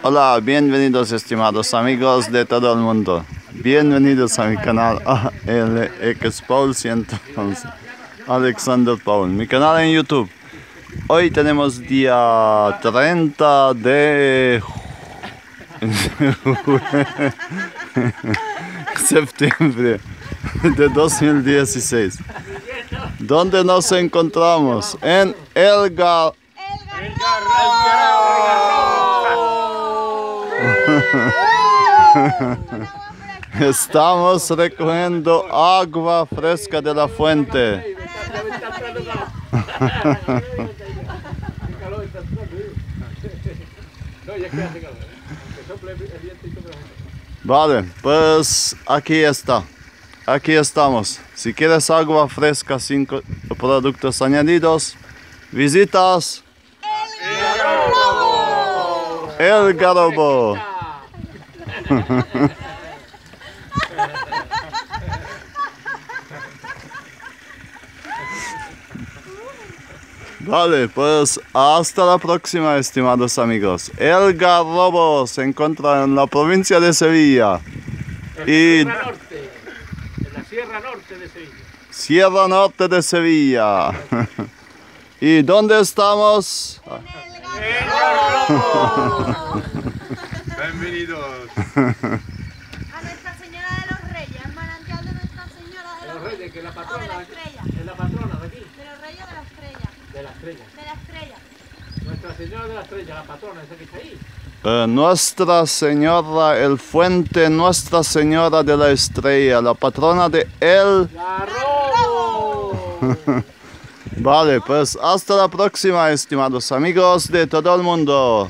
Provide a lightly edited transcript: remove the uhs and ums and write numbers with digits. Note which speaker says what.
Speaker 1: Hola, bienvenidos estimados amigos de todo el mundo. Bienvenidos a mi canal ALX Paul 111. Alexander Paul, mi canal en YouTube. Hoy tenemos día 30 de septiembre de 2016. ¿Dónde nos encontramos? En El Garrobo. Estamos recogiendo agua fresca de la fuente. Vale, pues aquí está. Aquí estamos. Si quieres agua fresca sin productos añadidos, visitas El Garrobo. Vale, pues hasta la próxima, estimados amigos. El Garrobo se encuentra en la provincia de Sevilla.
Speaker 2: En la Sierra Norte de Sevilla.
Speaker 1: Sierra Norte de Sevilla. ¿Y dónde estamos?
Speaker 2: El Garrobo. Bienvenidos.
Speaker 3: A Nuestra Señora de los Reyes, al manantial de Nuestra Señora de los Reyes,
Speaker 2: Que es la patrona,
Speaker 3: de la estrella.
Speaker 2: es la patrona de aquí,
Speaker 3: De los Reyes de la Estrella.
Speaker 2: de la estrella.
Speaker 3: De la Estrella.
Speaker 2: Nuestra Señora de la Estrella, la patrona, esa que está ahí.
Speaker 1: Nuestra Señora, el fuente, Nuestra Señora de la Estrella, la patrona de El
Speaker 2: Garrobo.
Speaker 1: Vale, pues hasta la próxima, estimados amigos de todo el mundo.